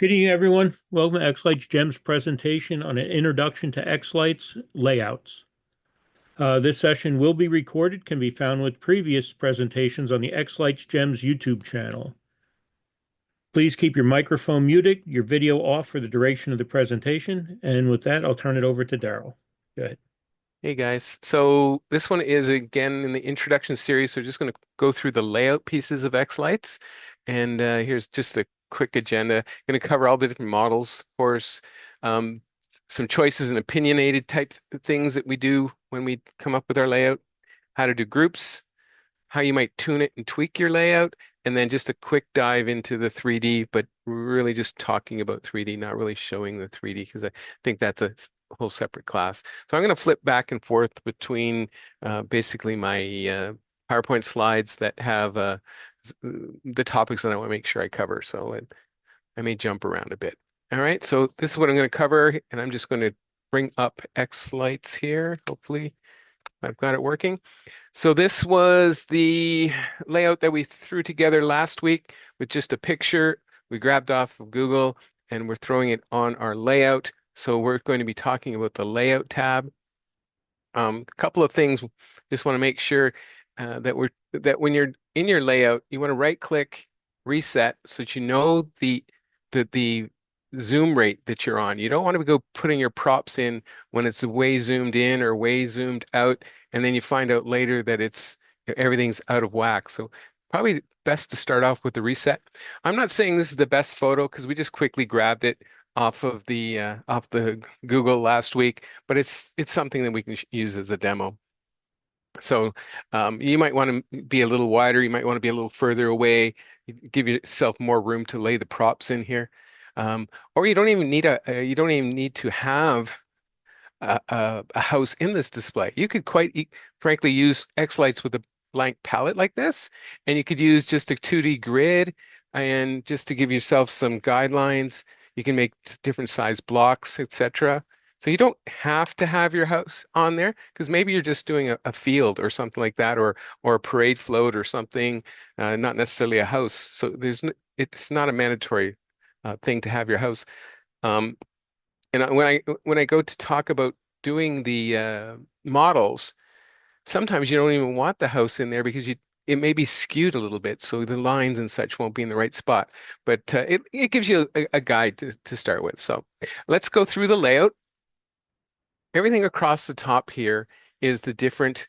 Good evening, everyone. Welcome to xLights Gems presentation on an introduction to xLights layouts. This session will be recorded, can be found with previous presentations on the xLights Gems YouTube channel. Please keep your microphone muted, your video off for the duration of the presentation. And with that, I'll turn it over to Daryl. Go ahead. Hey guys, so this one is again in the introduction series, so just going to go through the layout pieces of xLights, and here's just a quick agenda. Going to cover all the different models, of course, um, some choices and opinionated type things that we do when we come up with our layout, how to do groups, how you might tune it and tweak your layout, and then just a quick dive into the 3D, but really just talking about 3D, not really showing the 3D because I think that's a whole separate class. So I'm going to flip back and forth between basically my PowerPoint slides that have the topics that I want to make sure I cover. So I may jump around a bit. All right, so this is what I'm going to cover, and I'm just going to bring up xLights here. Hopefully I've got it working. So this was the layout that we threw together last week with just a picture we grabbed off of Google, and we're throwing it on our layout. So we're going to be talking about the layout tab. A couple of things, just want to make sure that when you're in your layout, you want to right click reset so that you know the zoom rate that you're on. You don't want to go putting your props in when it's way zoomed in or way zoomed out, and then you find out later that everything's out of whack. So probably best to start off with the reset. I'm not saying this is the best photo because we just quickly grabbed it off the Google last week, but it's something that we can use as a demo. So you might want to be a little wider. You might want to be a little further away. Give yourself more room to lay the props in here. Or you don't even need you don't even need to have a house in this display. You could frankly use xLights with a blank palette like this, and you could use just a 2D grid, and just to give yourself some guidelines, you can make different size blocks, etc. So you don't have to have your house on there because maybe you're just doing a field or something like that, or a parade float or something, not necessarily a house. So it's not a mandatory thing to have your house. Um, and when I go to talk about doing the models, sometimes you don't even want the house in there because it may be skewed a little bit, so the lines and such won't be in the right spot. But it gives you a guide to start with. So let's go through the layout. Everything across the top here is the different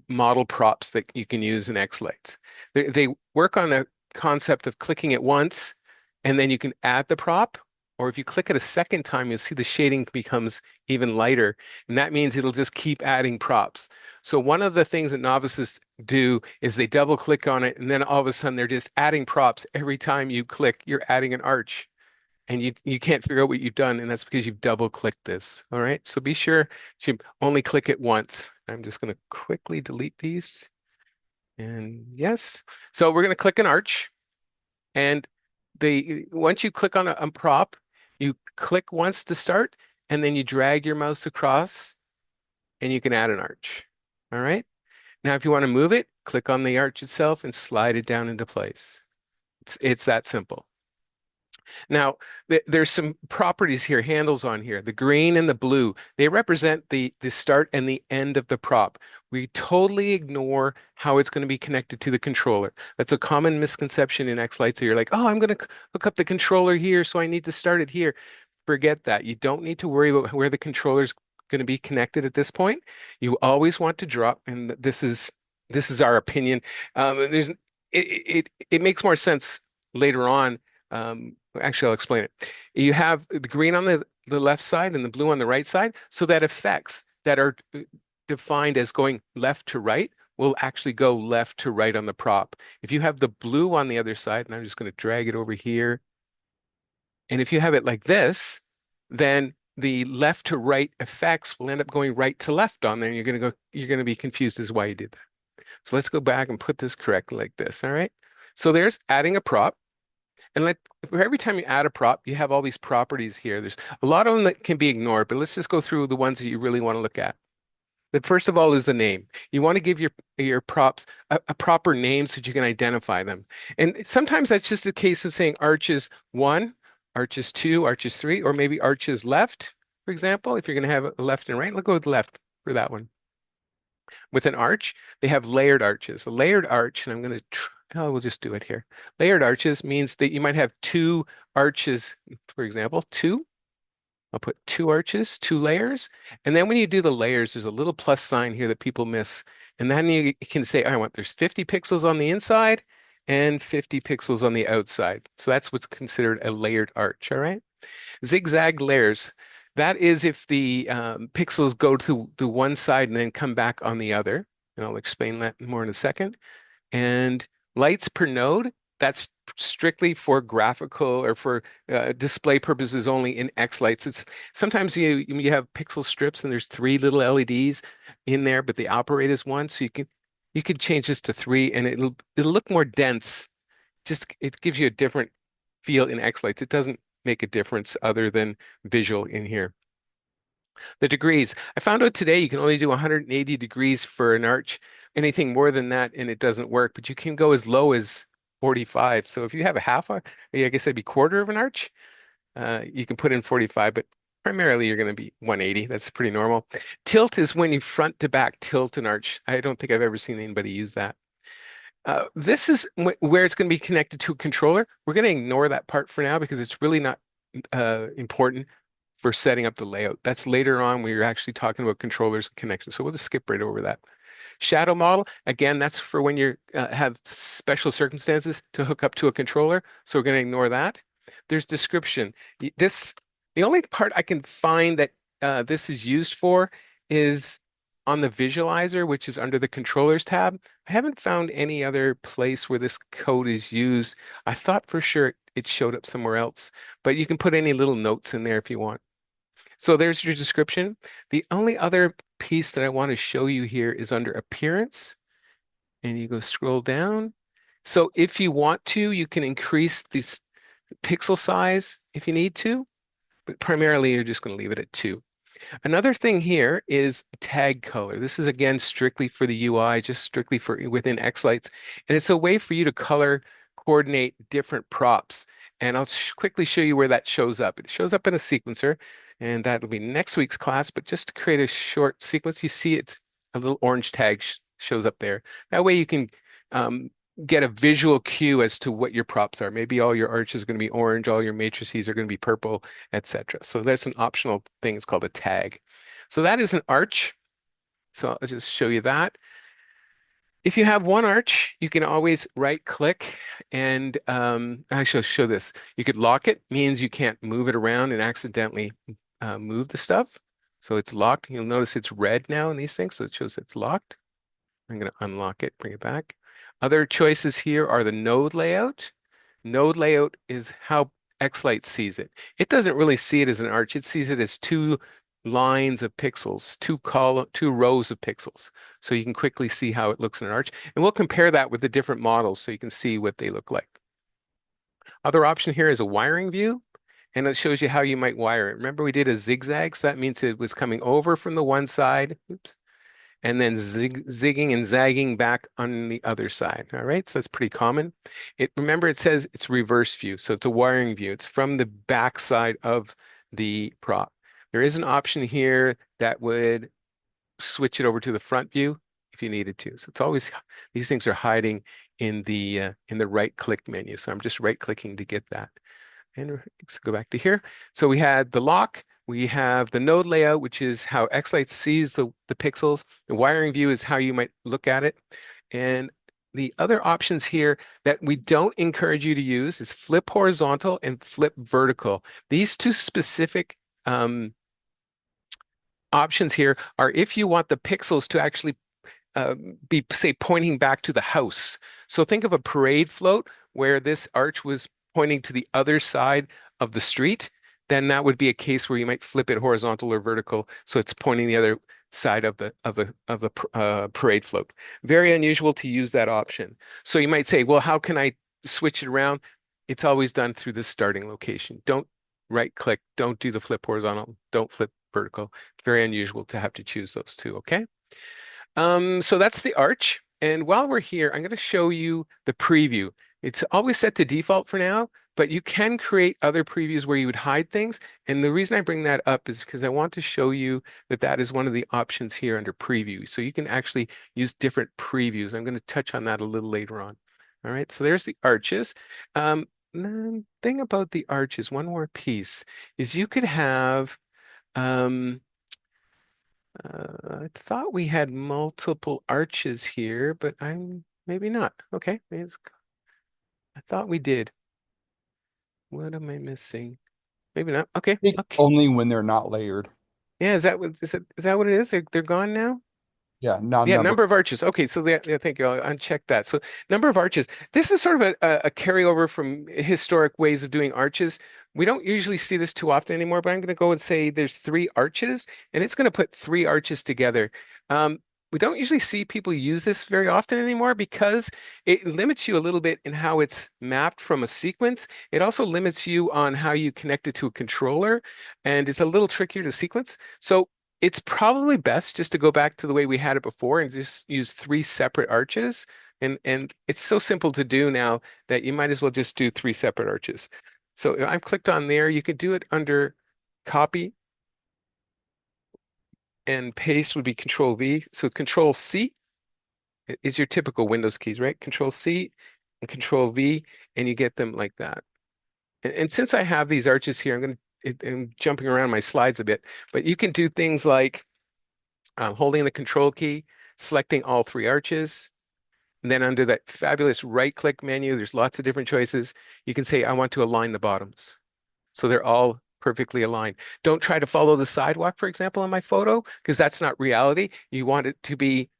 model props that you can use in xLights. They work on a concept of clicking it once, and then you can add the prop. Or if you click it a second time, you'll see the shading becomes even lighter. And that means it'll just keep adding props. So one of the things that novices do is they double click on it, and then all of a sudden they're just adding props. Every time you click, you're adding an arch. And you can't figure out what you've done, and that's because you've double clicked this. All right. So be sure to only click it once. I'm just going to quickly delete these. And yes. So we're going to click an arch. And once you click on a prop, you click once to start, and then you drag your mouse across, and you can add an arch. All right. Now, if you want to move it, click on the arch itself and slide it down into place. It's that simple. Now, there's some properties here, handles on here. The green and the blue, they represent the start and the end of the prop. We totally ignore how it's going to be connected to the controller. That's a common misconception in xLights. So you're like, oh, I'm going to hook up the controller here, so I need to start it here. Forget that. You don't need to worry about where the controller is going to be connected at this point. You always want to drop, and this is our opinion. It makes more sense later on. Actually, I'll explain it. You have the green on the left side and the blue on the right side, so that effects that are defined as going left to right will actually go left to right on the prop. If you have the blue on the other side, and I'm just going to drag it over here, and if you have it like this, then the left to right effects will end up going right to left on there, and you're going to be confused as to why you did that. So let's go back and put this correctly like this. All right. So there's adding a prop. And for every time you add a prop, you have all these properties here. There's a lot of them that can be ignored, but let's just go through the ones that you really want to look at. The first of all is the name. You want to give your props a proper name so that you can identify them. And sometimes that's just a case of saying arches 1 arches 2, arches 3, or maybe arches left, for example, if you're going to have a left and right. Let's go with left for that one. With an arch, they have layered arches. A layered arch, and I'm going to, oh, we'll just do it here. Layered arches means that you might have two arches, for example, two. I'll put two arches, two layers. And then when you do the layers, there's a little plus sign here that people miss. And then you can say, I want there's 50 pixels on the inside and 50 pixels on the outside. So that's what's considered a layered arch, all right? Zigzag layers. That is if the pixels go to the one side and then come back on the other. And I'll explain that more in a second. And lights per node, that's strictly for graphical or for display purposes only in xLights. It's sometimes you have pixel strips and there's three little LEDs in there, but they operate as one. So you could change this to three and it'll look more dense. Just it gives you a different feel in xLights. It doesn't make a difference other than visual in here. The degrees. I found out today you can only do 180 degrees for an arch. Anything more than that, and it doesn't work. But you can go as low as 45. So if you have a half arc, I guess that'd be quarter of an arch, you can put in 45, but primarily you're going to be 180. That's pretty normal. Tilt is when you front to back tilt an arch. I don't think I've ever seen anybody use that. This is where it's going to be connected to a controller. We're going to ignore that part for now because it's really not important for setting up the layout. That's later on when you're actually talking about controllers and connections. So we'll just skip right over that. Shadow model, again, that's for when you have special circumstances to hook up to a controller. So we're going to ignore that. There's description. The only part I can find that this is used for is on the visualizer, which is under the controllers tab. I haven't found any other place where this code is used. I thought for sure it showed up somewhere else, but you can put any little notes in there if you want. So there's your description. The only other piece that I want to show you here is under appearance, and you go scroll down. So if you want to, you can increase this pixel size if you need to, but primarily you're just going to leave it at 2. Another thing here is tag color. This is again strictly for the UI, just strictly for within xLights. And it's a way for you to color coordinate different props. And I'll quickly show you where that shows up. It shows up in a sequencer, and that'll be next week's class. But just to create a short sequence, you see it's a little orange tag shows up there. That way you can get a visual cue as to what your props are. Maybe all your arches are going to be orange, all your matrices are going to be purple, etc. So that's an optional thing. It's called a tag. So that is an arch. So I'll just show you that. If you have one arch, you can always right click and I shall show this. You could lock it, means you can't move it around and accidentally move the stuff. So it's locked. You'll notice it's red now in these things, so it shows it's locked. I'm going to unlock it, bring it back. Other choices here are the node layout. Node layout is how xLight sees it. It doesn't really see it as an arch. It sees it as two lines of pixels, two rows of pixels. So you can quickly see how it looks in an arch. And we'll compare that with the different models so you can see what they look like. Other option here is a wiring view. And it shows you how you might wire it. Remember, we did a zigzag, so that means it was coming over from the one side. Oops. And then zigging and zagging back on the other side. All right, so that's pretty common. Remember, it says it's reverse view, so it's a wiring view. It's from the back side of the prop. There is an option here that would switch it over to the front view if you needed to. So it's always, these things are hiding in the right click menu. So I'm just right clicking to get that. And let's go back to here. So we had the lock. We have the node layout, which is how xLight sees the pixels. The wiring view is how you might look at it. And the other options here that we don't encourage you to use is flip horizontal and flip vertical. These two specific options here are if you want the pixels to actually be, say, pointing back to the house. So think of a parade float where this arch was pointing to the other side of the street. Then that would be a case where you might flip it horizontal or vertical, so it's pointing the other side of the parade float. Very unusual to use that option. So you might say, well, how can I switch it around? It's always done through the starting location. Don't right click, don't do the flip horizontal, don't flip vertical. It's very unusual to have to choose those two, okay? So that's the arch. And while we're here, I'm going to show you the preview. It's always set to default for now, but you can create other previews where you would hide things. And the reason I bring that up is because I want to show you that that is one of the options here under preview. So you can actually use different previews. I'm going to touch on that a little later on. All right, so there's the arches. The thing about the arches, one more piece, is you could have, um, I thought we had multiple arches here, but I'm maybe not. Okay, I thought we did. What am I missing? Maybe not. Okay, Think okay. only when they're not layered. Yeah, is that what it is? They're gone now? Yeah, now Yeah, number. number of arches. Okay, so yeah, thank you. I'll uncheck that. So number of arches. This is sort of a carryover from historic ways of doing arches. We don't usually see this too often anymore, but I'm going to go and say there's three arches, and it's going to put three arches together. Um, we don't usually see people use this very often anymore because it limits you a little bit in how it's mapped from a sequence. It also limits you on how you connect it to a controller, and it's a little trickier to sequence. So it's probably best just to go back to the way we had it before and just use three separate arches. And it's so simple to do now that you might as well just do three separate arches. So if I'm clicked on there. You could do it under copy and paste would be Control V. So Control C is your typical Windows keys, right? Control C and Control V, and you get them like that. And since I have these arches here, I'm jumping around my slides a bit, but you can do things like holding the control key, selecting all three arches. And then under that fabulous right click menu, there's lots of different choices. You can say, I want to align the bottoms. So they're all perfectly aligned. Don't try to follow the sidewalk, for example, in my photo, because that's not reality. You want it to be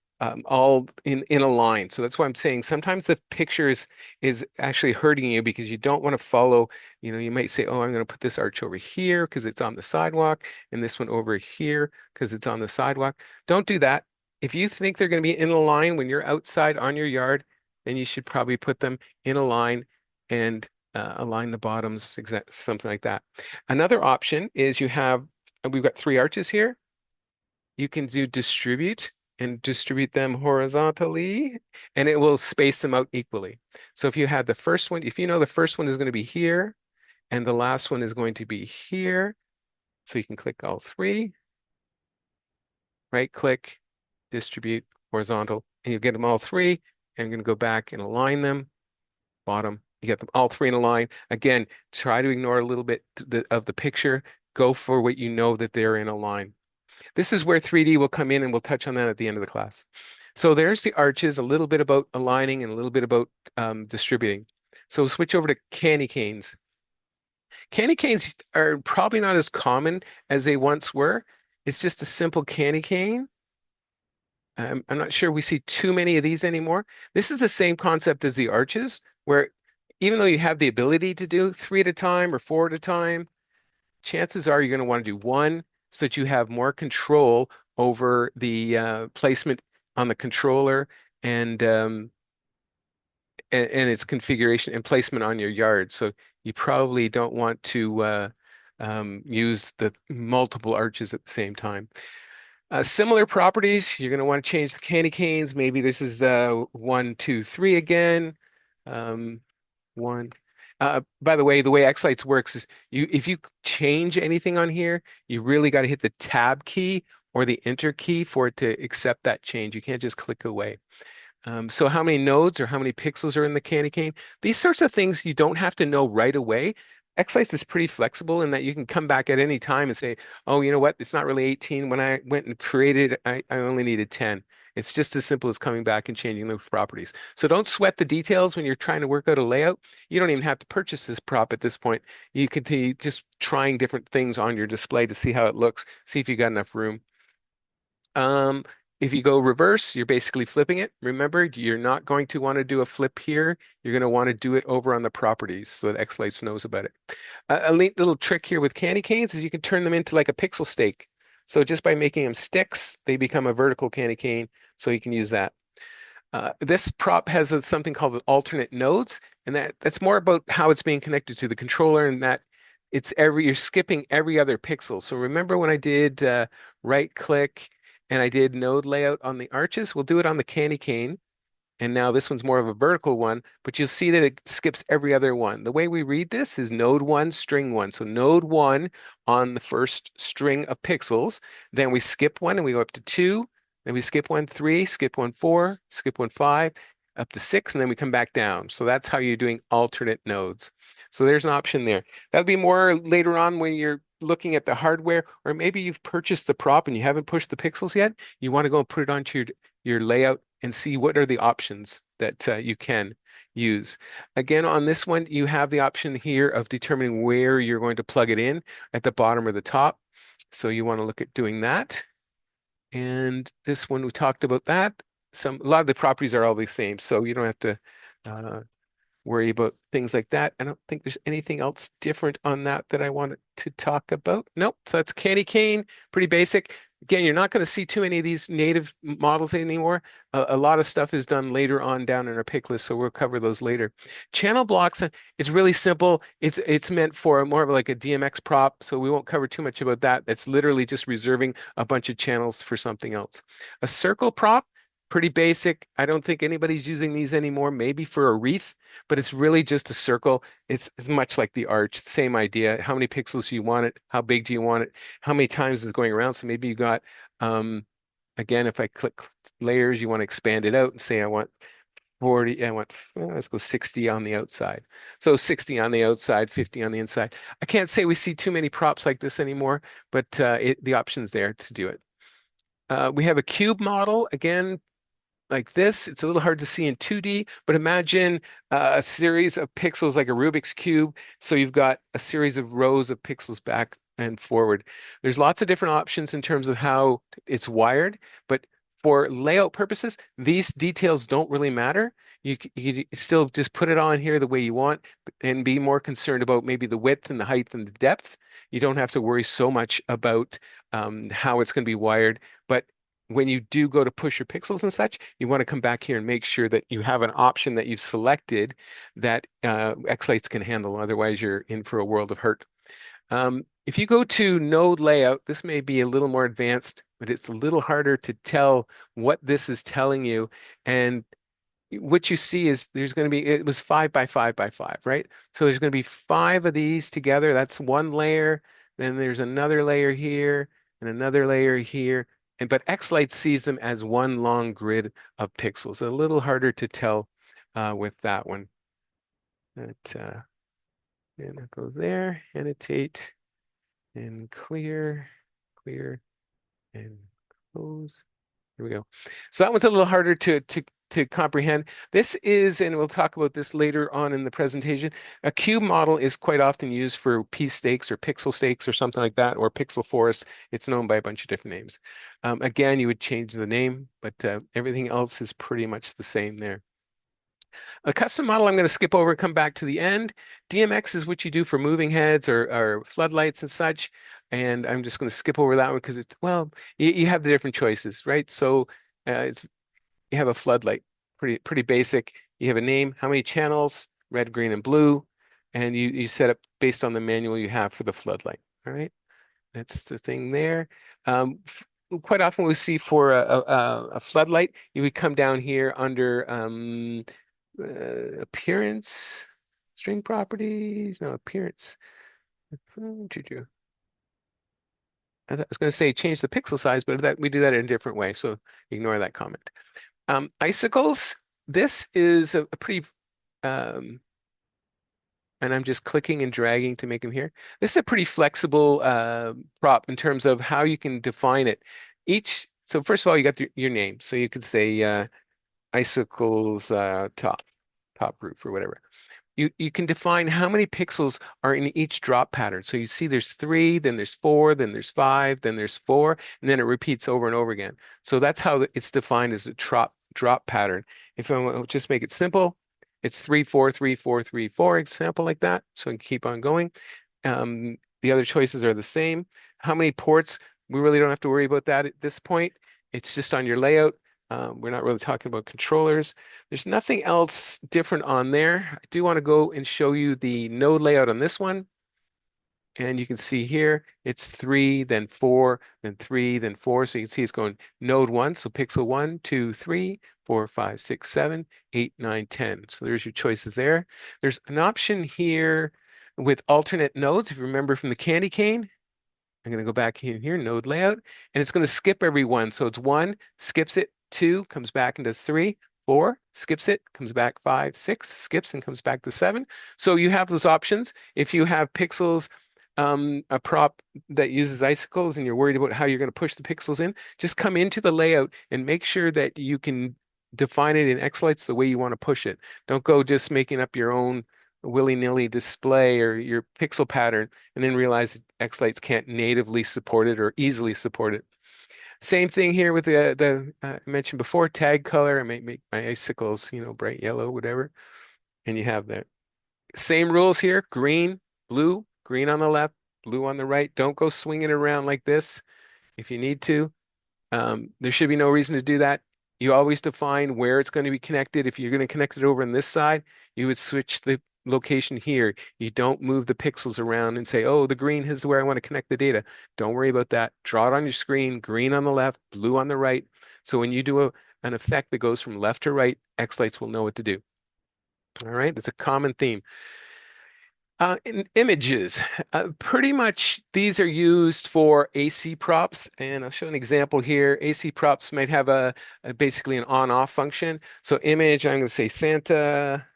all in a line. So that's why I'm saying sometimes the picture is actually hurting you because you don't want to follow, you might say, oh, I'm going to put this arch over here because it's on the sidewalk, and this one over here because it's on the sidewalk. Don't do that. If you think they're going to be in a line when you're outside on your yard, then you should probably put them in a line and align the bottoms, something like that. Another option is we've got three arches here. You can do distribute and distribute them horizontally, and it will space them out equally. So if you had the first one, if you know the first one is going to be here, and the last one is going to be here, so you can click all three, right click, distribute horizontal, and you get them all three, and I'm going to go back and align them, bottom. You get them all three in a line. Again, try to ignore a little bit of the picture. Go for what you know that they're in a line. This is where 3D will come in, and we'll touch on that at the end of the class. So there's the arches, a little bit about aligning and a little bit about distributing. So we'll switch over to candy canes. Candy canes are probably not as common as they once were. It's just a simple candy cane. I'm not sure we see too many of these anymore. This is the same concept as the arches, where even though you have the ability to do three at a time or four at a time, chances are you're going to want to do one so that you have more control over the placement on the controller and, um, and its configuration and placement on your yard. So you probably don't want to use the multiple arches at the same time. Similar properties, you're going to want to change the candy canes. Maybe this is 1, 2, 3 again. Um, one. By the way xLights works is if you change anything on here, you really got to hit the tab key or the enter key for it to accept that change. You can't just click away. So how many nodes or how many pixels are in the candy cane? These sorts of things you don't have to know right away. xLights is pretty flexible in that you can come back at any time and say, oh, you know what? It's not really 18. When I went and created it, I only needed 10. It's just as simple as coming back and changing those properties. So don't sweat the details when you're trying to work out a layout. You don't even have to purchase this prop at this point. You continue just trying different things on your display to see how it looks, see if you got enough room. Um, if you go reverse, you're basically flipping it. Remember, you're not going to want to do a flip here. You're going to want to do it over on the properties so that xLights knows about it. A neat little trick here with candy canes is you can turn them into like a pixel stake. So just by making them sticks, they become a vertical candy cane. So you can use that. This prop has something called alternate nodes, and that's more about how it's being connected to the controller, and that you're skipping every other pixel. So remember when I did right click and I did node layout on the arches? We'll do it on the candy cane. And now this one's more of a vertical one, but you'll see that it skips every other one. The way we read this is node 1, string 1. So node 1 on the first string of pixels. Then we skip one and we go up to 2. Then we skip one, 3, skip one, 4, skip one, 5, up to 6, and then we come back down. So that's how you're doing alternate nodes. So there's an option there. That'll be more later on when you're looking at the hardware, or maybe you've purchased the prop and you haven't pushed the pixels yet. You want to go and put it onto your layout and see what are the options that you can use. Again, on this one, you have the option here of determining where you're going to plug it in at the bottom or the top. So you want to look at doing that. And this one, we talked about that. A lot of the properties are all the same, so you don't have to uh, worry about things like that. I don't think there's anything else different on that that I wanted to talk about. Nope. So that's candy cane, pretty basic. Again, you're not going to see too many of these native models anymore. A lot of stuff is done later on down in our pick list, so we'll cover those later. Channel blocks is really simple. It's meant for more of like a DMX prop, so we won't cover too much about that. It's literally just reserving a bunch of channels for something else. A circle prop, pretty basic. I don't think anybody's using these anymore, maybe for a wreath, but it's really just a circle. It's much like the arch, same idea. How many pixels do you want it? How big do you want it? How many times is it going around? So maybe you got, again, if I click layers, you want to expand it out and say I want 40, let's go 60 on the outside. So 60 on the outside, 50 on the inside. I can't say we see too many props like this anymore, but the option's there to do it. We have a cube model, again, like this. It's a little hard to see in 2D, but imagine a series of pixels like a Rubik's Cube. So you've got a series of rows of pixels back and forward. There's lots of different options in terms of how it's wired, but for layout purposes, these details don't really matter. You still just put it on here the way you want and be more concerned about maybe the width and the height and the depth. You don't have to worry so much about how it's going to be wired, but when you do go to push your pixels and such, you want to come back here and make sure that you have an option that you've selected that xLights can handle. Otherwise, you're in for a world of hurt. If you go to node layout, this may be a little more advanced, but it's a little harder to tell what this is telling you. And what you see is there's going to be, it was 5 by 5 by 5, right? So there's going to be 5 of these together. That's one layer. Then there's another layer here and another layer here. But xLight sees them as one long grid of pixels. A little harder to tell with that one. And I'll go there, annotate, and clear, clear, and close. Here we go. So that one's a little harder to comprehend. This is, and we'll talk about this later on in the presentation, a cube model is quite often used for piece stakes or pixel stakes or something like that, or pixel forest. It's known by a bunch of different names. Again, you would change the name, but everything else is pretty much the same there. A custom model I'm going to skip over and come back to the end. DMX is what you do for moving heads or floodlights and such. And I'm just going to skip over that one because it's, well, you have the different choices, right? So you have a floodlight, pretty basic. You have a name, how many channels, red, green, and blue, and you set up based on the manual you have for the floodlight. All right, that's the thing there. Quite often we see for a floodlight, you would come down here under appearance, string properties, no appearance. I was going to say change the pixel size, but we do that in a different way, so ignore that comment. Icicles, this is a pretty, and I'm just clicking and dragging to make them here. This is a pretty flexible prop in terms of how you can define it. So first of all, you got your name. So you could say icicles top roof or whatever. You can define how many pixels are in each drop pattern. So you see there's 3, then there's 4, then there's 5, then there's 4, and then it repeats over and over again. So that's how it's defined as a drop pattern. If I want to just make it simple, it's 3, 4, 3, 4, 3, 4, example like that. So I can keep on going. The other choices are the same. How many ports? We really don't have to worry about that at this point. It's just on your layout. We're not really talking about controllers. There's nothing else different on there. I do want to go and show you the node layout on this one. And you can see here, it's 3, then 4, then 3, then 4. So you can see it's going node 1, so pixel 1, 2, 3, 4, 5, 6, 7, 8, 9, 10. So there's your choices there. There's an option here with alternate nodes, if you remember from the candy cane. I'm going to go back in here, node layout, and it's going to skip every one. So it's 1, skips it, 2, comes back and does 3, 4, skips it, comes back 5, 6, skips and comes back to 7. So you have those options. If you have pixels, a prop that uses icicles and you're worried about how you're going to push the pixels in, just come into the layout and make sure that you can define it in xLights the way you want to push it. Don't go just making up your own willy-nilly display or your pixel pattern and then realize that xLights can't natively support it or easily support it. Same thing here with the I mentioned before, tag color. I might make my icicles, bright yellow, whatever. And you have that. Same rules here, green, blue, green on the left, blue on the right. Don't go swinging around like this if you need to. There should be no reason to do that. You always define where it's going to be connected. If you're going to connect it over on this side, you would switch the location here. You don't move the pixels around and say, oh, the green is where I want to connect the data. Don't worry about that. Draw it on your screen, green on the left, blue on the right. So when you do an effect that goes from left to right, xLights will know what to do. All right, that's a common theme. In images, pretty much these are used for AC props, and I'll show an example here. AC props might have basically an on-off function. So image, I'm going to say Santa,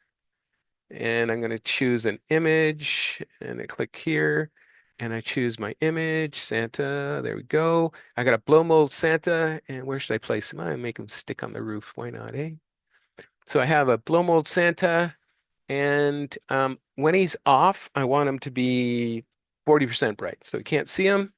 and I'm going to choose an image, and I click here, and I choose my image, Santa. There we go. I got a blow mold Santa, and where should I place him? I make him stick on the roof. Why not, eh? So I have a blow mold Santa. And when he's off, I want him to be 40% bright. So you can't see him.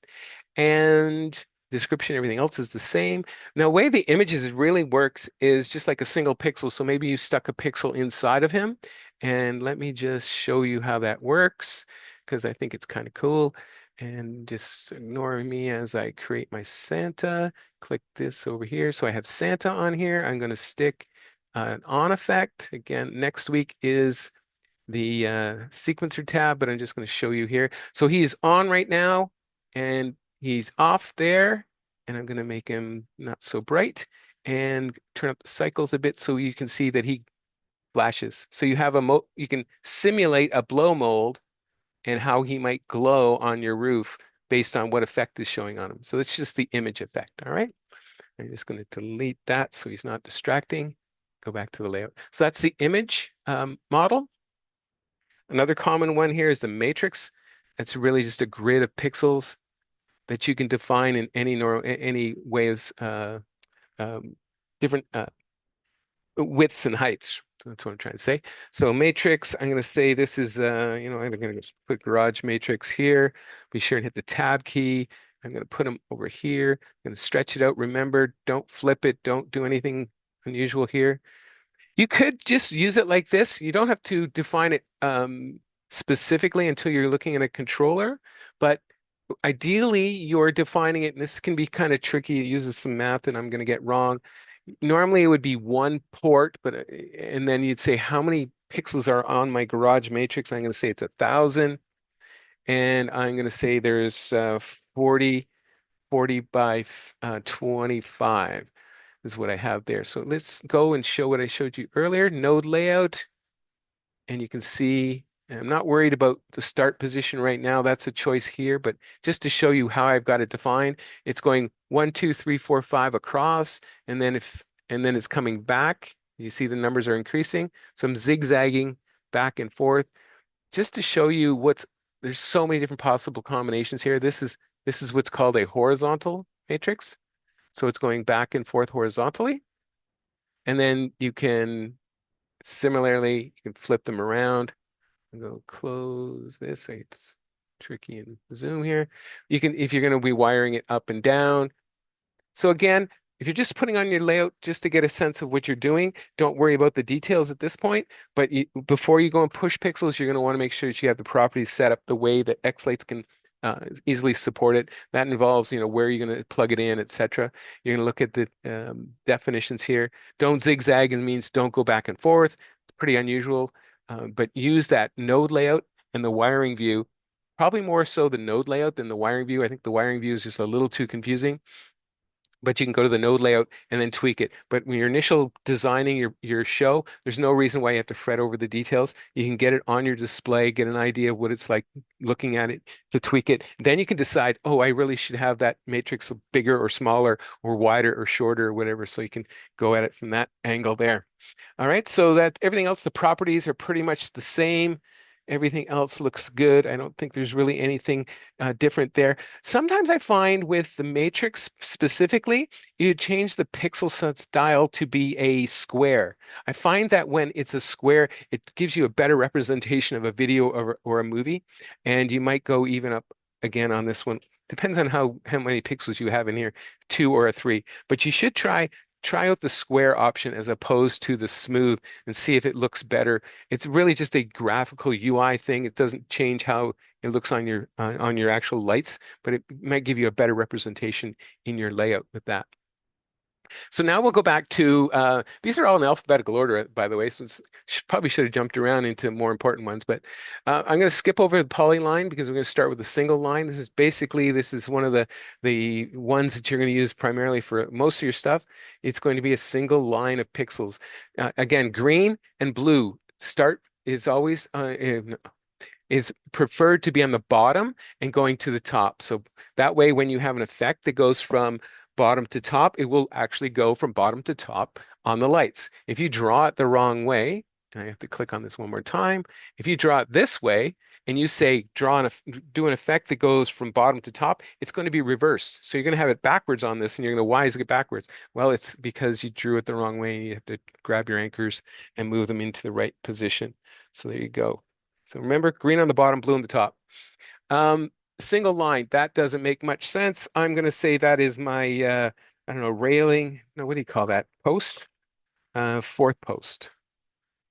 And description, everything else is the same. Now, the way the images really works is just like a single pixel. So maybe you stuck a pixel inside of him. And let me just show you how that works because I think it's kind of cool. And just ignore me as I create my Santa. Click this over here. So I have Santa on here. I'm going to stick an on effect. Again, next week is the sequencer tab, but I'm just going to show you here. So he's on right now and he's off there. And I'm going to make him not so bright and turn up the cycles a bit so you can see that he flashes. So you have you can simulate a blow mold and how he might glow on your roof based on what effect is showing on him. So it's just the image effect. All right. I'm just going to delete that so he's not distracting. Go back to the layout. So that's the image model. Another common one here is the matrix. It's really just a grid of pixels that you can define in any ways, different widths and heights. So that's what I'm trying to say. So matrix, I'm going to say this is, I'm going to put garage matrix here. Be sure and hit the tab key. I'm going to put them over here. I'm going to stretch it out. Remember, don't flip it. Don't do anything unusual here. You could just use it like this. You don't have to define it specifically until you're looking at a controller, but ideally you're defining it, and this can be kind of tricky. It uses some math that I'm going to get wrong. Normally it would be one port, but and then you'd say how many pixels are on my garage matrix. I'm going to say it's 1,000, and I'm going to say there's 40 by 25 is what I have there. So let's go and show what I showed you earlier, node layout. And you can see, and I'm not worried about the start position right now. That's a choice here, but just to show you how I've got it defined, it's going 1, 2, 3, 4, 5 across, and then it's coming back. You see the numbers are increasing. So I'm zigzagging back and forth just to show you there's so many different possible combinations here. This is what's called a horizontal matrix. So it's going back and forth horizontally. And then you can similarly, you can flip them around and go close this. It's tricky in Zoom here. You can, if you're going to be wiring it up and down. So again, if you're just putting on your layout just to get a sense of what you're doing, don't worry about the details at this point. But before you go and push pixels, you're going to want to make sure that you have the properties set up the way that xLights can easily support it. That involves, where you're going to plug it in, etc. You're going to look at the definitions here. Don't zigzag, and means don't go back and forth. It's pretty unusual, but use that node layout and the wiring view probably more so the node layout than the wiring view. I think the wiring view is just a little too confusing. But you can go to the node layout and then tweak it. But when you're initial designing your show, there's no reason why you have to fret over the details. You can get it on your display, get an idea of what it's like looking at it to tweak it. Then you can decide, oh, I really should have that matrix bigger or smaller or wider or shorter or whatever. So you can go at it from that angle there. All right, so that everything else, the properties are pretty much the same. Everything else looks good. I don't think there's really anything different there. Sometimes I find with the matrix specifically, you change the pixel style to be a square. I find that when it's a square, it gives you a better representation of a video or a movie, and you might go even up again on this one. Depends on how many pixels you have in here, 2 or a 3. But you should try out the square option as opposed to the smooth and see if it looks better. It's really just a graphical UI thing. It doesn't change how it looks on your actual lights, but it might give you a better representation in your layout with that. So now we'll go back to these are all in alphabetical order, by the way. So probably should have jumped around into more important ones, but I'm going to skip over the polyline because we're going to start with a single line. This is one of the ones that you're going to use primarily for most of your stuff. It's going to be a single line of pixels. Again, green and blue start is always is preferred to be on the bottom and going to the top. So that way, when you have an effect that goes from bottom to top, it will actually go from bottom to top on the lights. If you draw it the wrong way, and I have to click on this one more time. If you draw it this way and you say do an effect that goes from bottom to top, it's going to be reversed. So you're going to have it backwards on this and you're going to, why is it backwards? Well, it's because you drew it the wrong way. You have to grab your anchors and move them into the right position. So there you go. So remember, green on the bottom, blue on the top. Single line, that doesn't make much sense. I'm going to say that is my, I don't know, railing. No, what do you call that? Post? Fourth post.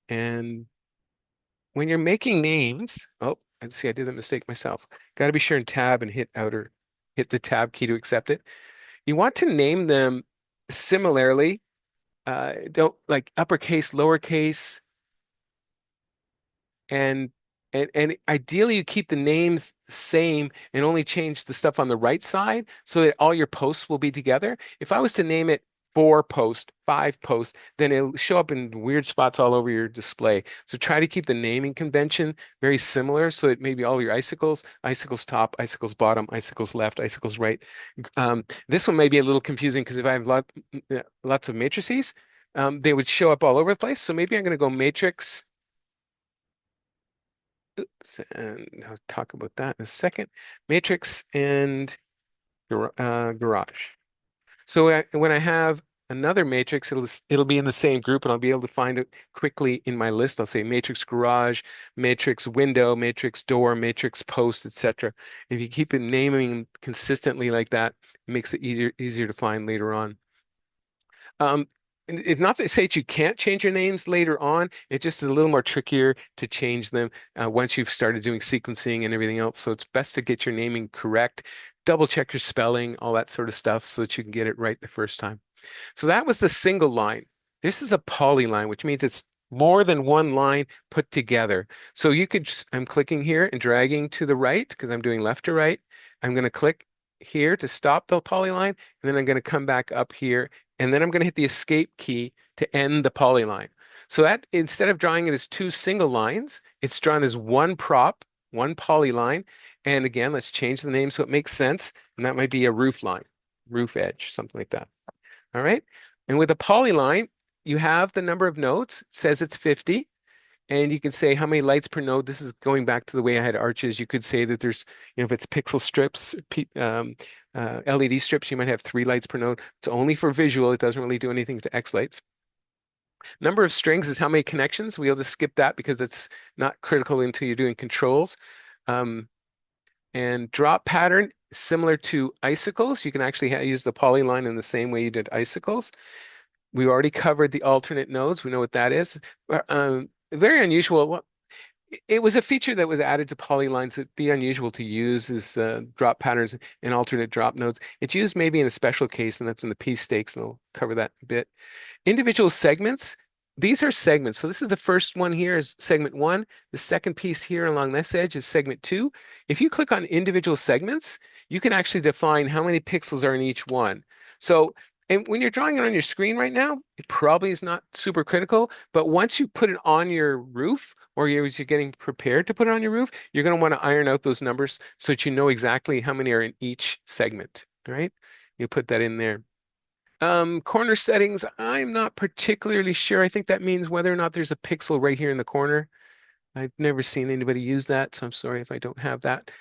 And when you're making names, oh, and see, I did that mistake myself. Got to be sure and tab and hit the tab key to accept it. You want to name them similarly. Don't like uppercase, lowercase, and and ideally you keep the names same and only change the stuff on the right side so that all your posts will be together. If I was to name it 4 post, 5 post, then it'll show up in weird spots all over your display. So try to keep the naming convention very similar so that maybe all your icicles top, icicles bottom, icicles left, icicles right. This one may be a little confusing because if I have lots of matrices, they would show up all over the place. So maybe I'm going to go matrix. Oops, and I'll talk about that in a second. Matrix and garage. So when I have another matrix, it'll be in the same group, and I'll be able to find it quickly in my list. I'll say matrix garage, matrix window, matrix door, matrix post, etc. If you keep it naming consistently like that, it makes it easier to find later on. It's not to say that you can't change your names later on. It just is a little more trickier to change them once you've started doing sequencing and everything else. So it's best to get your naming correct, double check your spelling, all that sort of stuff so that you can get it right the first time. So that was the single line. This is a polyline, which means it's more than one line put together. So you could, I'm clicking here and dragging to the right because I'm doing left to right. I'm going to click here to stop the polyline, and then I'm going to come back up here, and then I'm going to hit the escape key to end the polyline. So that instead of drawing it as 2 single lines, it's drawn as one prop, one polyline. And again, let's change the name so it makes sense. And that might be a roof line, roof edge, something like that. All right. And with a polyline, you have the number of nodes. It says it's 50. And you can say how many lights per node. This is going back to the way I had arches. You could say that there's, if it's pixel strips, LED strips, you might have 3 lights per node. It's only for visual. It doesn't really do anything to xLights. Number of strings is how many connections. We'll just skip that because it's not critical until you're doing controls. And drop pattern, similar to icicles. You can actually use the polyline in the same way you did icicles. We already covered the alternate nodes. We know what that is. Very unusual. It was a feature that was added to polylines that'd be unusual to use is drop patterns and alternate drop nodes. It's used maybe in a special case, and that's in the P stakes, and I'll cover that a bit. Individual segments, these are segments. So this is the first one here is segment 1. The second piece here along this edge is segment 2. If you click on individual segments, you can actually define how many pixels are in each one. So, and when you're drawing it on your screen right now, it probably is not super critical, but once you put it on your roof or as you're getting prepared to put it on your roof, you're going to want to iron out those numbers so that you know exactly how many are in each segment, right? You put that in there. Corner settings, I'm not particularly sure. I think that means whether or not there's a pixel right here in the corner. I've never seen anybody use that, so I'm sorry if I don't have that.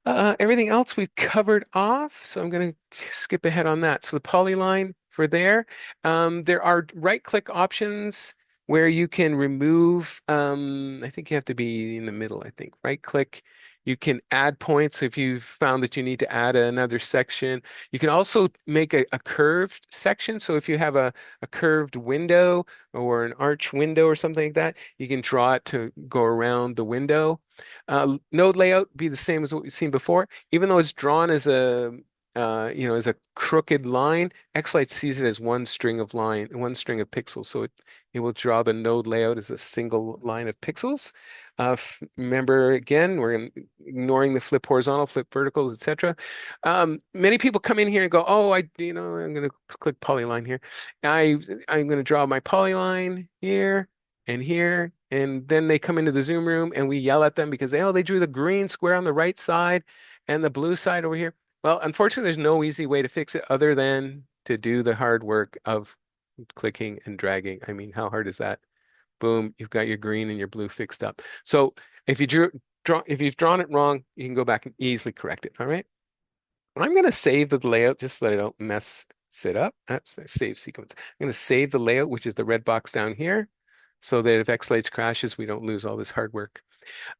Everything else we've covered off, so I'm going to skip ahead on that. So the polyline for there are right-click options where you can remove, I think you have to be in the middle, I think. Right-click, you can add points if you've found that you need to add another section. You can also make a curved section. So if you have a curved window or an arch window or something like that, you can draw it to go around the window. Node layout be the same as what we've seen before. Even though it's drawn as as a crooked line, xLight sees it as one string of pixels. So it will draw the node layout as a single line of pixels. Remember again, ignoring the flip horizontal, flip verticals, etc. Many people come in here and go, "Oh, I'm going to click polyline here. I'm going to draw my polyline here and here." And then they come into the Zoom room and we yell at them because they drew the green square on the right side and the blue side over here. Well, unfortunately, there's no easy way to fix it other than to do the hard work of clicking and dragging. I mean, how hard is that? Boom, you've got your green and your blue fixed up. So if if you've drawn it wrong, you can go back and easily correct it. All right. I'm going to save the layout just so that I don't mess it up. Save sequence. I'm going to save the layout, which is the red box down here, so that if xLights crashes, we don't lose all this hard work.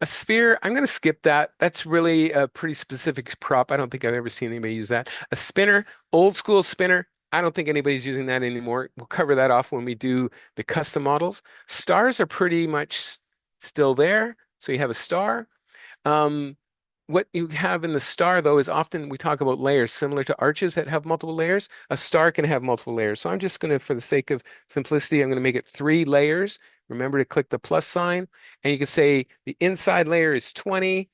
A sphere, I'm going to skip that. That's really a pretty specific prop. I don't think I've ever seen anybody use that. A spinner, old school spinner. I don't think anybody's using that anymore. We'll cover that off when we do the custom models. Stars are pretty much still there. So you have a star. Um, what you have in the star, though, is often we talk about layers similar to arches that have multiple layers. A star can have multiple layers. So I'm just going to, for the sake of simplicity, I'm going to make it 3 layers. Remember to click the plus sign. And you can say the inside layer is 20,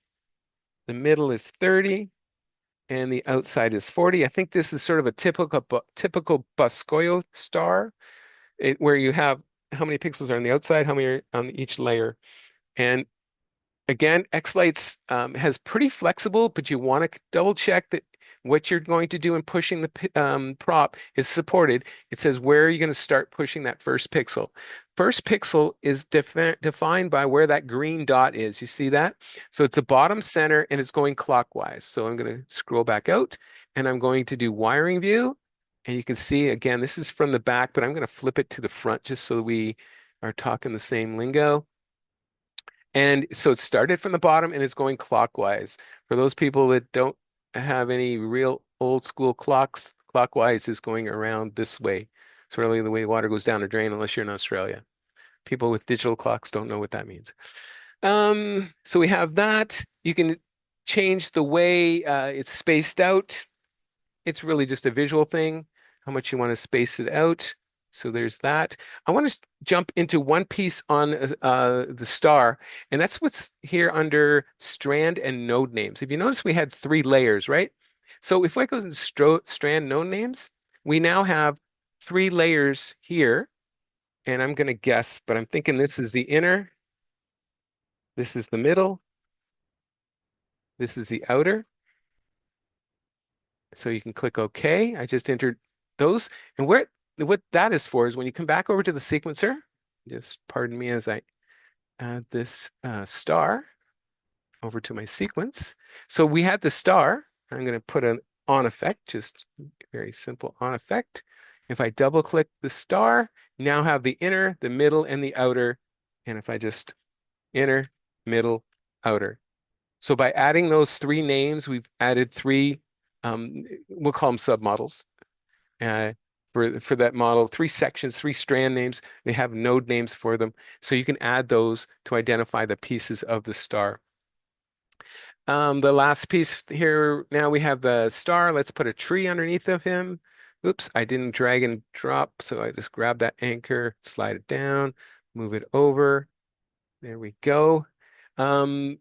the middle is 30, and the outside is 40. I think this is sort of a typical Boscoyo star, where you have how many pixels are on the outside, how many are on each layer. And again, xLights has pretty flexible, but you want to double check that what you're going to do in pushing the prop is supported. It says where are you going to start pushing that first pixel. First pixel is defined by where that green dot is. You see that? So it's the bottom center and it's going clockwise. So I'm going to scroll back out and I'm going to do wiring view. And you can see, again, this is from the back, but I'm going to flip it to the front just so we are talking the same lingo. And so it started from the bottom and it's going clockwise. For those people that don't have any real old school clocks, clockwise is going around this way, sort of like the way water goes down a drain, unless you're in Australia. People with digital clocks don't know what that means. So we have that. You can change the way it's spaced out. It's really just a visual thing, how much you want to space it out. So there's that. I want to jump into one piece on the star, and that's what's here under strand and node names. If you notice, we had 3 layers, right? So if I go to strand node names, we now have 3 layers here, and I'm going to guess, but I'm thinking this is the inner, this is the middle, this is the outer. So you can click OK. I just entered those, and what that is for is when you come back over to the sequencer, just pardon me as I add this star over to my sequence. So we had the star. I'm going to put an on effect, just very simple on effect. If I double click the star, now have the inner, the middle, and the outer. And if I just inner, middle, outer. So by adding those 3 names, we've added 3, we'll call them submodels. For that model, 3 sections, 3 strand names. They have node names for them. So you can add those to identify the pieces of the star. The last piece here, now we have the star. Let's put a tree underneath of him. Oops, I didn't drag and drop, so I just grab that anchor, slide it down, move it over. There we go. Um,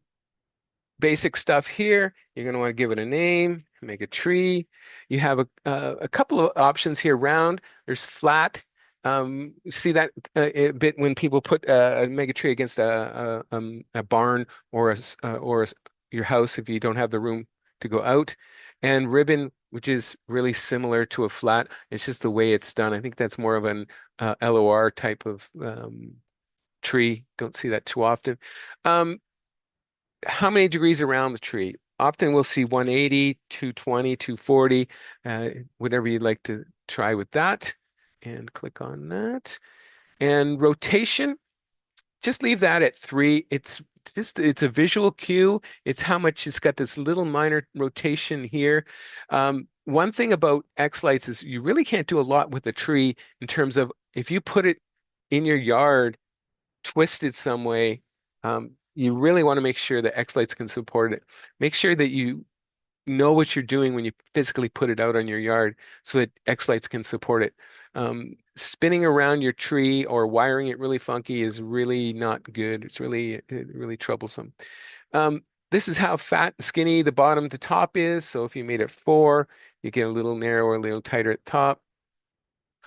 Basic stuff here. You're going to want to give it a name, make a tree. You have a couple of options here round. There's flat. You see that a bit when people put make a tree against a barn or your house if you don't have the room to go out. And ribbon, which is really similar to a flat. It's just the way it's done. I think that's more of an LOR type of tree. Don't see that too often. Um, how many degrees around the tree? Often we'll see 180, 220, 240, whatever you'd like to try with that. And click on that. And rotation, just leave that at 3. It's a visual cue. It's how much it's got this little minor rotation here. One thing about xLights is you really can't do a lot with a tree in terms of if you put it in your yard twisted some way, you really want to make sure that xLights can support it. Make sure that you know what you're doing when you physically put it out on your yard so that xLights can support it. Spinning around your tree or wiring it really funky is really not good. It's really troublesome. This is how fat and skinny the bottom to top is. So if you made it 4, you get a little narrower, a little tighter at the top.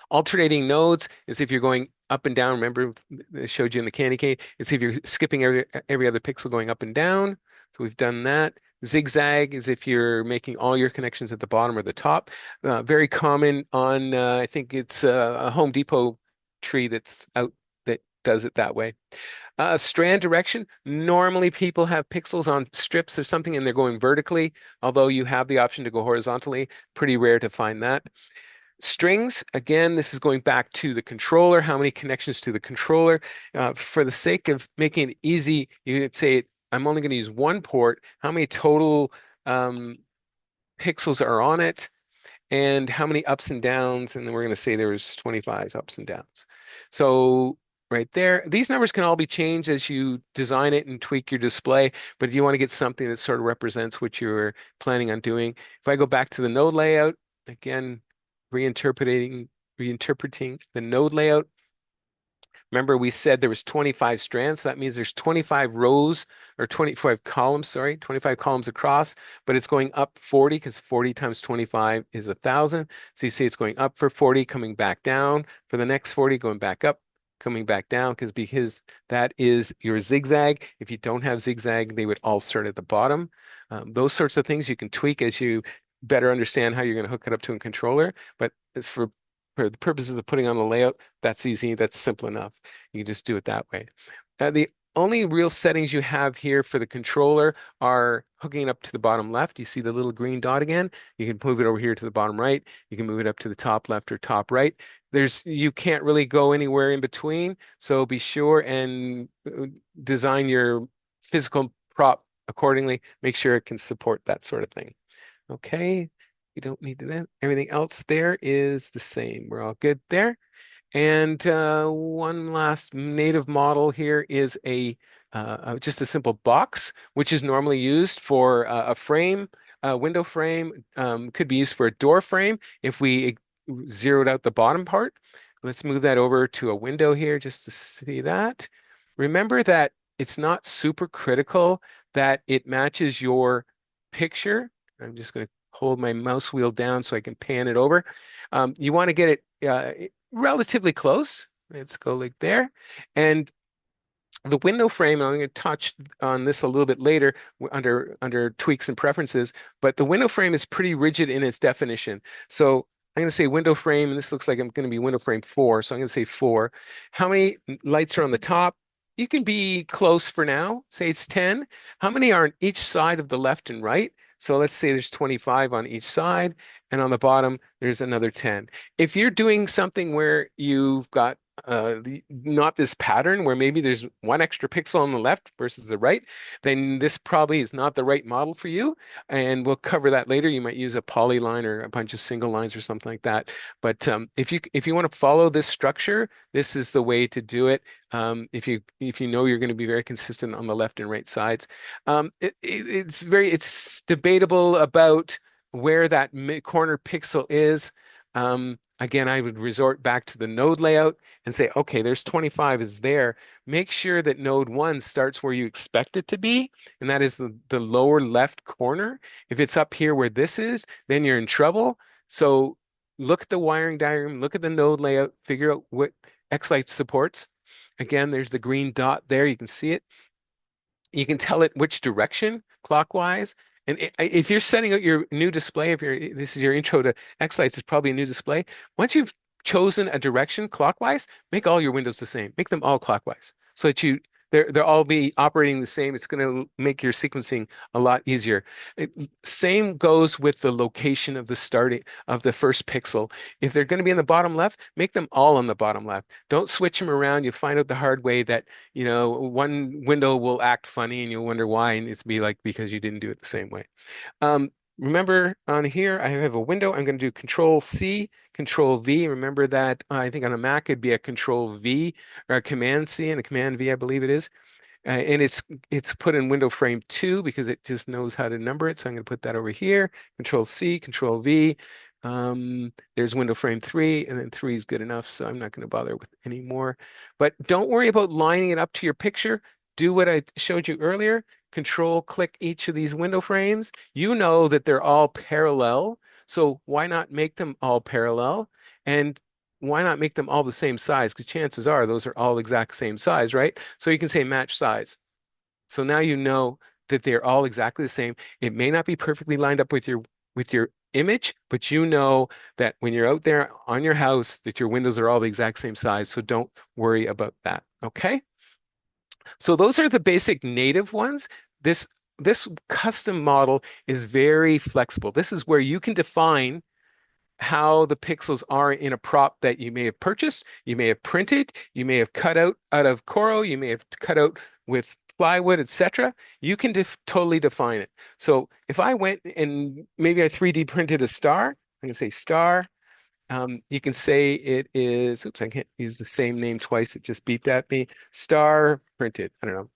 Alternating nodes is if you're going up and down. Remember, I showed you in the candy cane. It's if you're skipping every other pixel going up and down. So we've done that. Zigzag is if you're making all your connections at the bottom or the top. Very common on, I think it's a Home Depot tree that's out that does it that way. Strand direction. Normally people have pixels on strips or something and they're going vertically, although you have the option to go horizontally. Pretty rare to find that. Strings, again, this is going back to the controller, how many connections to the controller. For the sake of making it easy, you could say, I'm only going to use one port. How many total pixels are on it? And how many ups and downs? And then we're going to say there's 25 ups and downs. So right there, these numbers can all be changed as you design it and tweak your display, but if you want to get something that sort of represents what you're planning on doing. If I go back to the node layout, again, reinterpreting the node layout. Remember, we said there was 25 strands. So that means there's 25 rows or 25 columns, sorry, 25 columns across, but it's going up 40 because 40 times 25 is 1,000. So you see it's going up for 40, coming back down for the next 40, going back up, coming back down because that is your zigzag. If you don't have zigzag, they would all start at the bottom. Those sorts of things you can tweak as you better understand how you're going to hook it up to a controller. But for the purposes of putting on the layout, that's easy. That's simple enough. You can just do it that way. The only real settings you have here for the controller are hooking it up to the bottom left. You see the little green dot again? You can move it over here to the bottom right. You can move it up to the top left or top right. You can't really go anywhere in between. So be sure and design your physical prop accordingly. Make sure it can support that sort of thing. Okay. We don't need that. Everything else there is the same. We're all good there. And one last native model here is just a simple box, which is normally used for a frame, a window frame, could be used for a door frame if we zeroed out the bottom part. Let's move that over to a window here just to see that. Remember that it's not super critical that it matches your picture. I'm just going to hold my mouse wheel down so I can pan it over. You want to get it relatively close. Let's go like there. And the window frame, I'm going to touch on this a little bit later under tweaks and preferences, but the window frame is pretty rigid in its definition. So I'm going to say window frame, and this looks like I'm going to be window frame 4, so I'm going to say 4. How many lights are on the top? You can be close for now. Say it's 10. How many are on each side of the left and right? So let's say there's 25 on each side, and on the bottom, there's another 10. If you're doing something where you've got not this pattern where maybe there's one extra pixel on the left versus the right, then this probably is not the right model for you. And we'll cover that later. You might use a polyline or a bunch of single lines or something like that. But if you want to follow this structure, this is the way to do it. If you know you're going to be very consistent on the left and right sides. It's debatable about where that corner pixel is. Again, I would resort back to the node layout and say, okay, there's 25 is there. Make sure that node 1 starts where you expect it to be, and that is the lower left corner. If it's up here where this is, then you're in trouble. So look at the wiring diagram, look at the node layout, figure out what xLights supports. Again, there's the green dot there. You can see it. You can tell it which direction clockwise. And if you're setting out your new display, if this is your intro to xLights, it's probably a new display. Once you've chosen a direction clockwise, make all your windows the same. Make them all clockwise so that they'll all be operating the same. It's going to make your sequencing a lot easier. Same goes with the location of the starting of the first pixel. If they're going to be in the bottom left, make them all on the bottom left. Don't switch them around. You'll find out the hard way that one window will act funny and you'll wonder why, and it's be like because you didn't do it the same way. Remember on here, I have a window. I'm going to do Control C, Control V. Remember that I think on a Mac it'd be a Control V or a Command C and a Command V, I believe it is. And it's put in window frame 2 because it just knows how to number it. So I'm going to put that over here. Control C, Control V. There's window frame 3, and then 3 is good enough, so I'm not going to bother with any more. But don't worry about lining it up to your picture. Do what I showed you earlier. Control click each of these window frames. You know that they're all parallel, so why not make them all parallel? And why not make them all the same size? Because chances are those are all exact same size, right? So you can say match size. So now you know that they're all exactly the same. It may not be perfectly lined up with your image, but you know that when you're out there on your house, that your windows are all the exact same size. So don't worry about that. Okay. So those are the basic native ones. This custom model is very flexible. This is where you can define how the pixels are in a prop that you may have purchased, you may have printed, you may have cut out of Coro, you may have cut out with plywood, etc. You can totally define it. So if I went and maybe I 3D printed a star, I can say star. You can say it is, oops, I can't use the same name twice. It just beeped at me. Star printed. I don't know.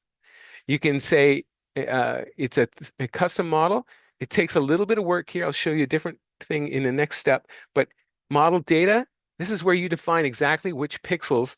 You can say it's a custom model. It takes a little bit of work here. I'll show you a different thing in the next step. But model data, this is where you define exactly which pixels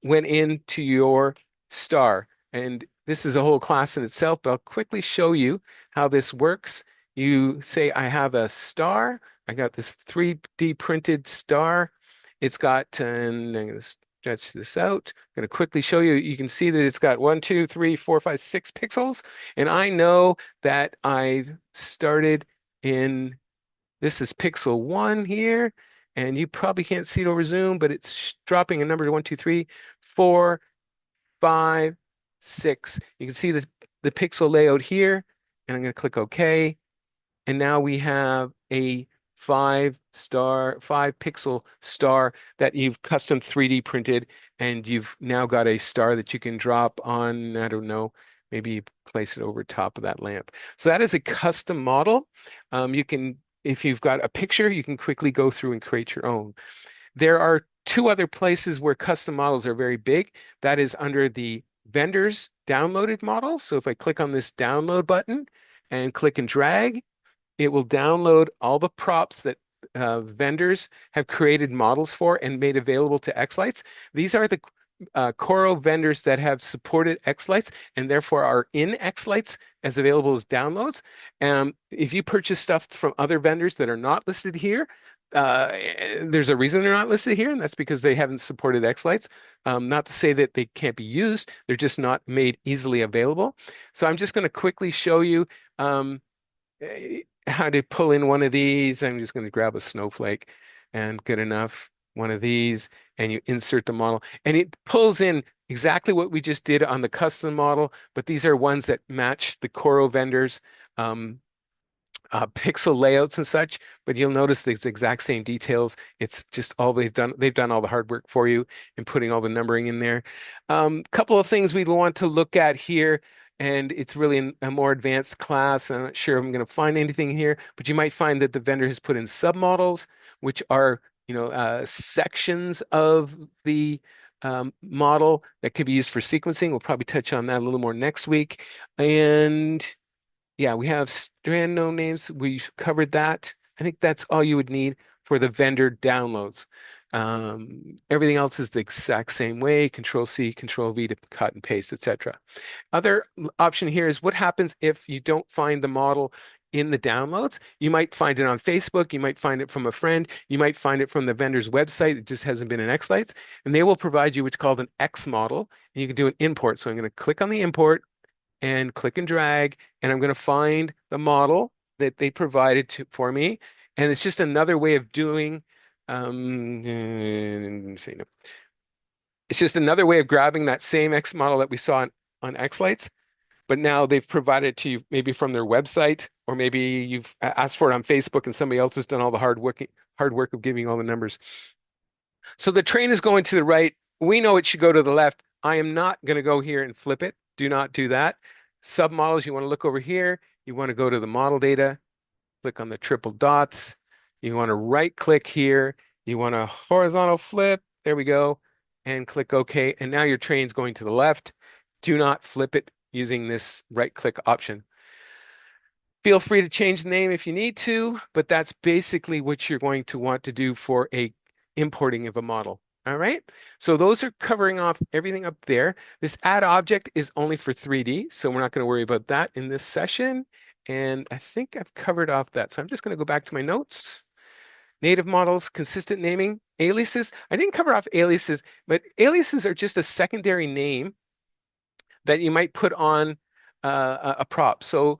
went into your star. And this is a whole class in itself, but I'll quickly show you how this works. You say, I have a star. I got this 3D printed star. It's got, and I'm going to stretch this out. I'm going to quickly show you. You can see that it's got 1, 2, 3, 4, 5, 6 pixels. And I know that I've started in, this is pixel 1 here. And you probably can't see it over Zoom, but it's dropping a number to 1, 2, 3, 4, 5, 6. You can see the pixel layout here. And I'm going to click OK. And now we have a 5 pixel star that you've custom 3D printed, and you've now got a star that you can drop on, I don't know, maybe place it over top of that lamp. So that is a custom model. You can, if you've got a picture, you can quickly go through and create your own. There are 2 other places where custom models are very big. That is under the vendors downloaded models. So if I click on this download button and click and drag, it will download all the props that vendors have created models for and made available to xLights. These are the Coro vendors that have supported xLights and therefore are in xLights as available as downloads. If you purchase stuff from other vendors that are not listed here, there's a reason they're not listed here, and that's because they haven't supported xLights. Not to say that they can't be used, they're just not made easily available. So I'm just going to quickly show you how to pull in one of these. I'm just going to grab a snowflake and good enough one of these, and you insert the model, and it pulls in exactly what we just did on the custom model, but these are ones that match the Coro vendors pixel layouts and such, but you'll notice these exact same details. It's just all they've done. They've done all the hard work for you in putting all the numbering in there. Couple of things we'd want to look at here, and it's really a more advanced class. I'm not sure if I'm going to find anything here, but you might find that the vendor has put in submodels, which are sections of the model that could be used for sequencing. We'll probably touch on that a little more next week. And yeah, we have strand node names. We've covered that. I think that's all you would need for for the vendor downloads. Everything else is the exact same way, Control C, Control V to cut and paste, etc. Other option here is what happens if you don't find the model in the downloads. You might find it on Facebook, you might find it from a friend, you might find it from the vendor's website. It just hasn't been in xLights, and they will provide you what's called an X model, and you can do an import. So I'm going to click on the import and click and drag, and I'm going to find the model that they provided for me. And it's just another way of doing, say no. It's just another way of grabbing that same X model that we saw on xLights, but now they've provided it to you maybe from their website, or maybe you've asked for it on Facebook and somebody else has done all the hard work of giving you all the numbers. So the train is going to the right. We know it should go to the left. I am not going to go here and flip it. Do not do that. Submodels, you want to look over here. You want to go to the model data, click on the triple dots. You want to right click here. You want to horizontal flip. There we go. And click OK. And now your train's going to the left. Do not flip it using this right click option. Feel free to change the name if you need to, but that's basically what you're going to want to do for a importing of a model. All right, so those are covering off everything up there. This add object is only for 3D, so we're not going to worry about that in this session. And I think I've covered off that. So I'm just going to go back to my notes. Native models, consistent naming, aliases. I didn't cover off aliases, but aliases are just a secondary name that you might put on a prop. So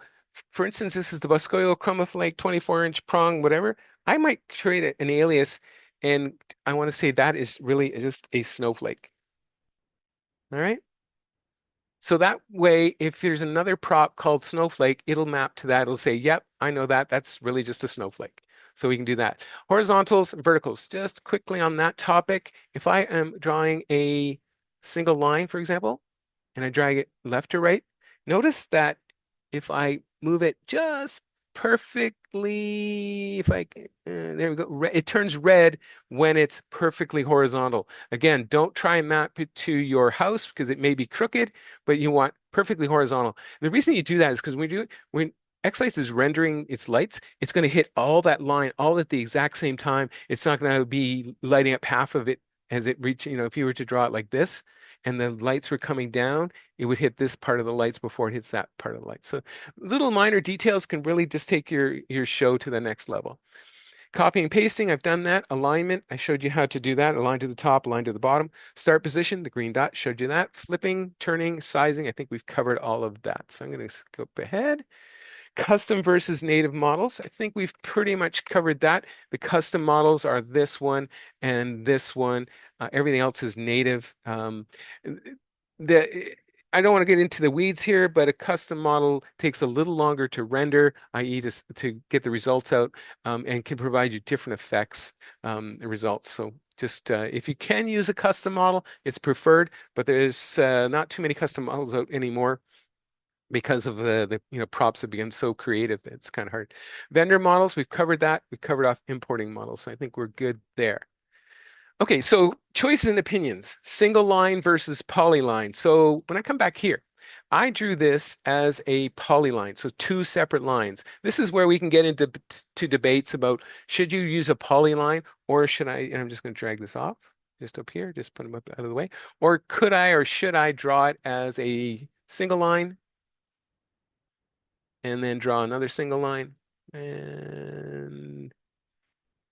for instance, this is the Boscoyo chromaflake 24-inch prong, whatever. I might create an alias, and I want to say that is really just a snowflake. All right. So that way, if there's another prop called snowflake, it'll map to that. It'll say, yep, I know that. That's really just a snowflake. So we can do that. Horizontals and verticals. Just quickly on that topic, if I am drawing a single line, for example, and I drag it left to right, notice that if I move it just perfectly, there we go, it turns red when it's perfectly horizontal. Again, don't try and map it to your house because it may be crooked, but you want perfectly horizontal. And the reason you do that is because when xLights is rendering its lights, it's going to hit all that line all at the exact same time. It's not going to be lighting up half of it as it reaches, if you were to draw it like this, and the lights were coming down, it would hit this part of the lights before it hits that part of the light. So little minor details can really just take your show to the next level. Copying and pasting, I've done that. Alignment, I showed you how to do that. Align to the top, align to the bottom. Start position, the green dot showed you that. Flipping, turning, sizing, I think we've covered all of that. So I'm going to go ahead. Custom versus native models. I think we've pretty much covered that. The custom models are this one and this one. Everything else is native. I don't want to get into the weeds here, but a custom model takes a little longer to render, i.e. to get the results out, and can provide you different effects, results. So just if you can use a custom model, it's preferred, but there's not too many custom models out anymore, because of the props have become so creative that it's kind of hard. Vendor models, we've covered that. We covered off importing models, so I think we're good there. Okay, so choices and opinions, single line versus polyline. So when I come back here, I drew this as a polyline, so two separate lines. This is where we can get into debates about should you use a polyline or should I, and I'm just going to drag this off just up here, just put them up out of the way, or could I or should I draw it as a single line and then draw another single line. And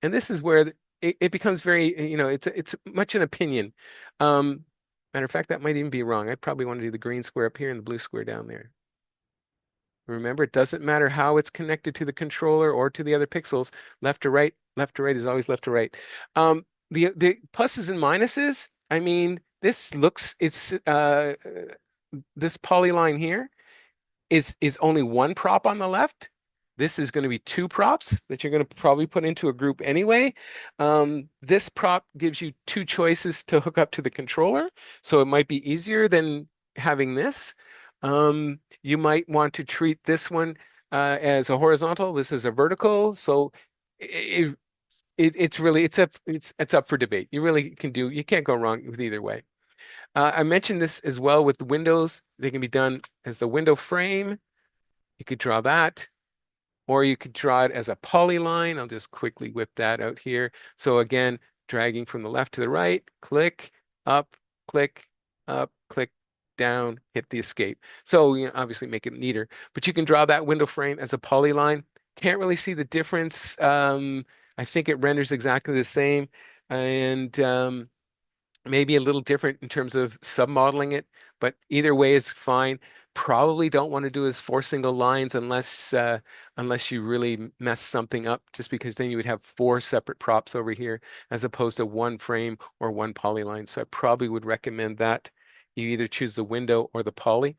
this is where it becomes very, it's much an opinion. Matter of fact, that might even be wrong. I'd probably want to do the green square up here and the blue square down there. Remember, it doesn't matter how it's connected to the controller or to the other pixels. Left to right is always left to right. The pluses and minuses, I mean, this polyline here is only one prop on the left. This is going to be two props that you're going to probably put into a group anyway. This prop gives you two choices to hook up to the controller, so it might be easier than having this. You might want to treat this one as a horizontal. This is a vertical, so it's up for debate. You can't go wrong with either way. I mentioned this as well with the windows. They can be done as the window frame. You could draw that. or you could draw it as a polyline. I'll just quickly whip that out here. So again, dragging from the left to the right, click, up, click, up, click, down, hit the escape. So obviously make it neater, but you can draw that window frame as a polyline. Can't really see the difference. I think it renders exactly the same, and maybe a little different in terms of submodeling it, but either way is fine. Probably don't want to do as 4 single lines unless you really mess something up, just because then you would have 4 separate props over here as opposed to 1 frame or 1 polyline. So I probably would recommend that you either choose the window or the poly.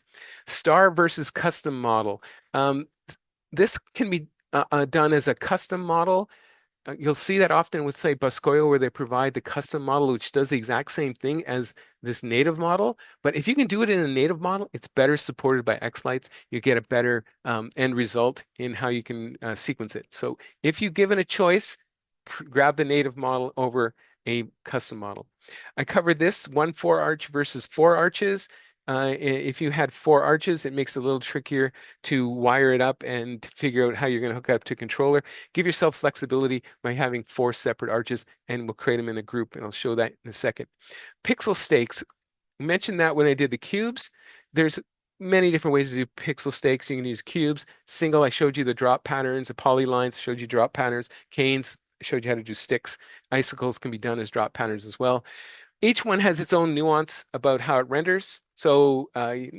Star versus custom model. This can be done as a custom model. You'll see that often with, say, Buscoyo, where they provide the custom model, which does the exact same thing as this native model. But if you can do it in a native model, it's better supported by xLights. You get a better end result in how you can sequence it. So if you're given a choice, grab the native model over a custom model. I covered this 1 4 arch versus 4 arches. If you had 4 arches, it makes it a little trickier to wire it up and figure out how you're going to hook it up to a controller. Give yourself flexibility by having 4 separate arches, and we'll create them in a group, and I'll show that in a second. Pixel stakes. I mentioned that when I did the cubes. There's many different ways to do pixel stakes. You can use cubes. Single, I showed you the drop patterns. The polylines showed you drop patterns. Canes, I showed you how to do sticks. Icicles can be done as drop patterns as well. Each one has its own nuance about how it renders. So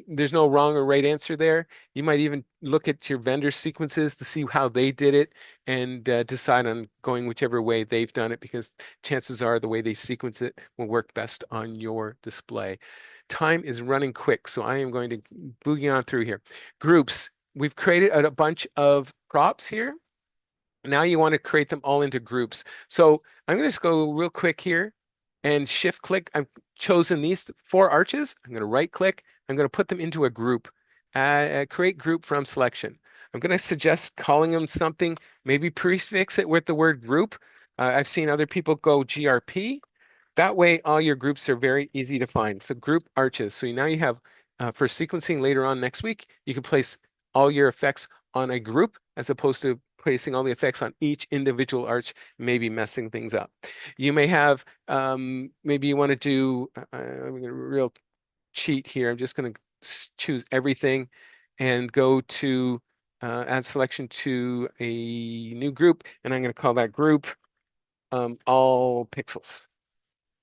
there's no wrong or right answer there. You might even look at your vendor sequences to see how they did it and decide on going whichever way they've done it, because chances are the way they sequence it will work best on your display. Time is running quick, so I am going to boogie on through here. Groups. We've created a bunch of props here. Now you want to create them all into groups. So I'm going to just go real quick here and shift click. I've chosen these 4 arches. I'm going to right click. I'm going to put them into a group. Create group from selection. I'm going to suggest calling them something, maybe prefix it with the word group. I've seen other people go GRP. That way, all your groups are very easy to find. So group arches. So now you have, for sequencing later on next week, you can place all your effects on a group as opposed to placing all the effects on each individual arch, maybe messing things up. You may have, maybe you want to do a real cheat here. I'm just going to choose everything and go to add selection to a new group, and I'm going to call that group all pixels.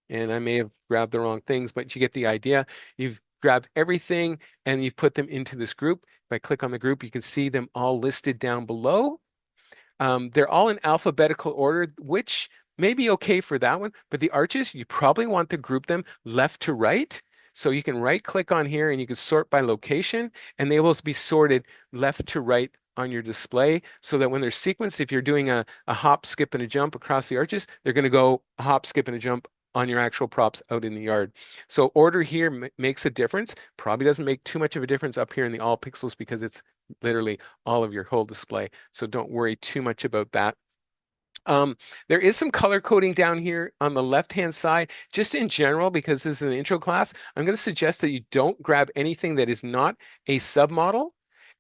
And I may have grabbed the wrong things, but you get the idea. You've grabbed everything and you've put them into this group. If I click on the group, you can see them all listed down below. They're all in alphabetical order, which may be okay for that one, but the arches, you probably want to group them left to right. So you can right click on here and you can sort by location, and they will be sorted left to right on your display, so that when they're sequenced, if you're doing a hop, skip, and a jump across the arches, they're going to go a hop, skip, and a jump on your actual props out in the yard. So order here makes a difference. Probably doesn't make too much of a difference up here in the all pixels because it's literally all of your whole display. So don't worry too much about that. There is some color coding down here on the left-hand side, just in general, because this is an intro class. I'm going to suggest that you don't grab anything that is not a submodel,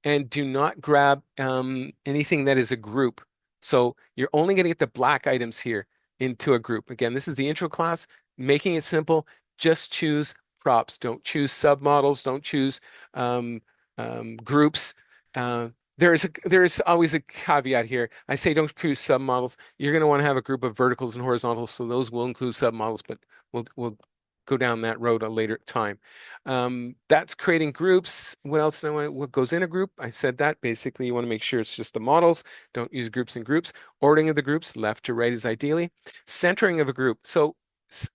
and do not grab anything that is a group. So you're only going to get the black items here into a group. Again, this is the intro class, making it simple. Just choose props. Don't choose submodels. Don't choose groups. There is always a caveat here. I say don't choose submodels. You're going to want to have a group of verticals and horizontals, so those will include submodels, but we'll go down that road a later time. That's creating groups. What else do I want? What goes in a group? I said that. Basically, you want to make sure it's just the models. Don't use groups and groups. Ordering of the groups, left to right is ideally. Centering of a group. So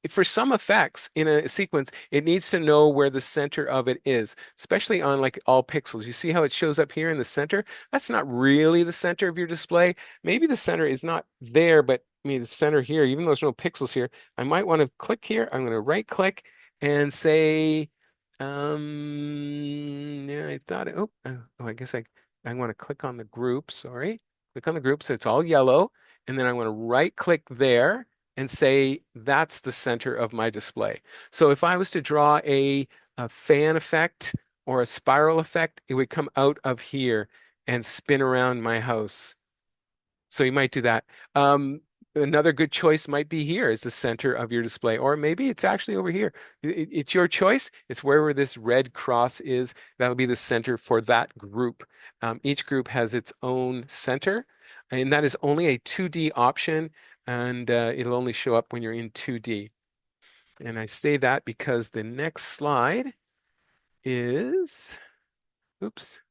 for some effects in a sequence, it needs to know where the center of it is, especially on like all pixels. You see how it shows up here in the center? That's not really the center of your display. Maybe the center is not there, but I mean the center here, even though there's no pixels here, I might want to click here. I'm going to right click and say, yeah, I thought, I guess I want to click on the group. Sorry, click on the group so it's all yellow, and then I want to right click there and say that's the center of my display. So if I was to draw a fan effect or a spiral effect, it would come out of here and spin around my house. So you might do that. Another good choice might be here as the center of your display, or maybe it's actually over here. It's your choice. It's wherever this red cross is. That'll be the center for that group. Each group has its own center, and that is only a 2D option, and it'll only show up when you're in 2D. And I say that because the next slide is, oops,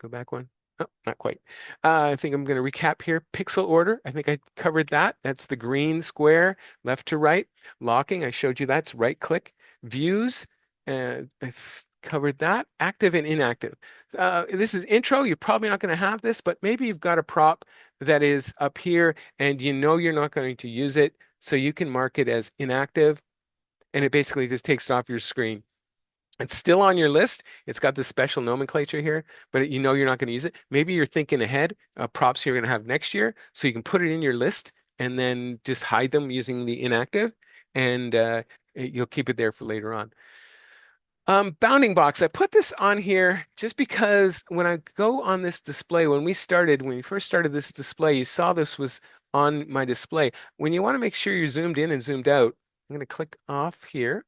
go back one. Oh, not quite. I think I'm going to recap here. Pixel order. I think I covered that. That's the green square, left to right. Locking. I showed you that's right click. Views. I've covered that. Active and inactive. This is intro. You're probably not going to have this, but maybe you've got a prop that is up here and you know you're not going to use it. So you can mark it as inactive and it basically just takes it off your screen. It's still on your list. It's got this special nomenclature here, but you know you're not going to use it. Maybe you're thinking ahead, props you're going to have next year, so you can put it in your list and then just hide them using the inactive, and you'll keep it there for later on. Bounding box. I put this on here just because when I go on this display, when we first started this display, you saw this was on my display. When you want to make sure you're zoomed in and zoomed out, I'm going to click off here.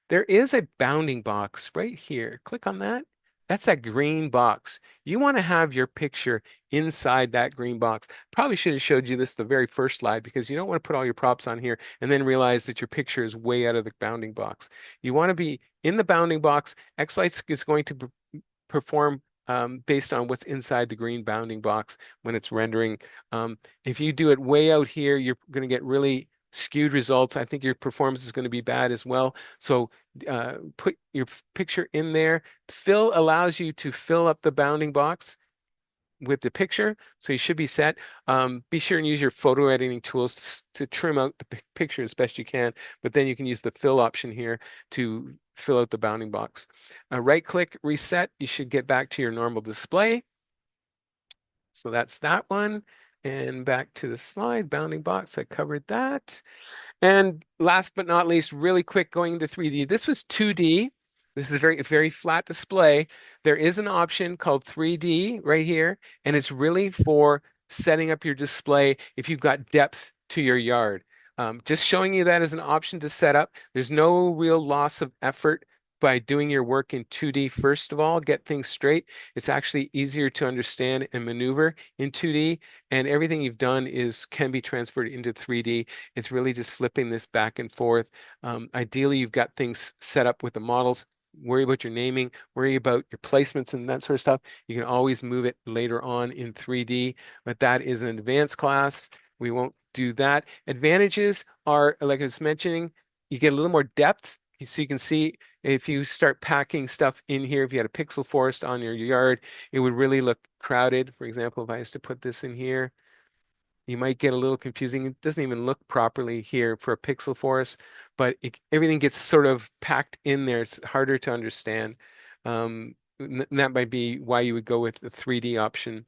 There is a bounding box right here. Click on that. That's that green box. You want to have your picture inside that green box. Probably should have showed you this the very first slide because you don't want to put all your props on here and then realize that your picture is way out of the bounding box. You want to be in the bounding box. xLights is going to perform based on what's inside the green bounding box when it's rendering. If you do it way out here, you're going to get really skewed results. I think your performance is going to be bad as well. So put your picture in there. Fill allows you to fill up the bounding box with the picture, so you should be set. Be sure and use your photo editing tools to trim out the picture as best you can, but then you can use the fill option here to fill out the bounding box. Right click, reset. You should get back to your normal display. So that's that one. And back to the slide, bounding box, I covered that. And last but not least, really quick, going into 3D. This was 2D. This is a very flat display. There is an option called 3D right here, and it's really for setting up your display if you've got depth to your yard. Just showing you that as an option to set up. There's no real loss of effort by doing your work in 2D first of all, get things straight. It's actually easier to understand and maneuver in 2D, and everything you've done can be transferred into 3D. It's really just flipping this back and forth. Ideally, you've got things set up with the models. Worry about your naming, worry about your placements and that sort of stuff. You can always move it later on in 3D, but that is an advanced class. We won't do that. Advantages are, like I was mentioning, you get a little more depth. So you can see if you start packing stuff in here, if you had a pixel forest on your yard, it would really look crowded. For example, if I was to put this in here, you might get a little confusing. It doesn't even look properly here for a pixel forest, but everything gets sort of packed in there. It's harder to understand. That might be why you would go with the 3D option.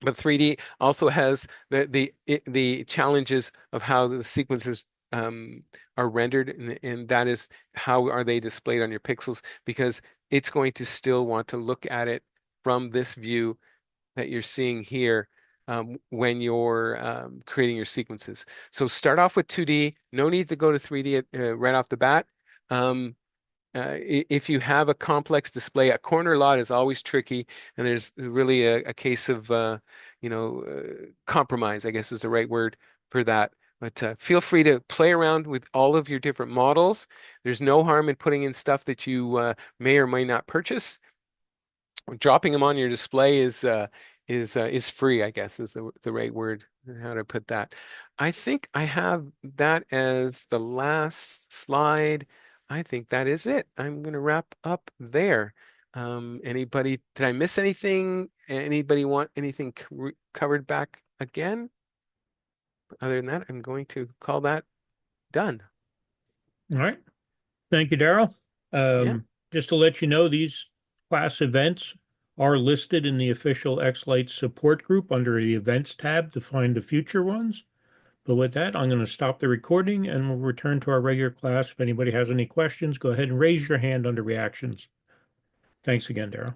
But 3D also has the challenges of how the sequences are rendered, and that is how are they displayed on your pixels, because it's going to still want to look at it from this view that you're seeing here when you're creating your sequences. So start off with 2D. No need to go to 3D right off the bat. If you have a complex display, a corner lot is always tricky, and there's really a case of compromise, I guess is the right word for that. But feel free to play around with all of your different models. There's no harm in putting in stuff that you may or may not purchase. Dropping them on your display is free, I guess is the right word, how to put that. I think I have that as the last slide. I think that is it. I'm going to wrap up there. Anybody, did I miss anything? Anybody want anything covered back again? Other than that, I'm going to call that done. All right. Thank you, Daryl. Yeah. Just to let you know, these class events are listed in the official xLights support group under the events tab to find the future ones. But with that, I'm going to stop the recording and we'll return to our regular class. If anybody has any questions, go ahead and raise your hand under reactions. Thanks again, Daryl.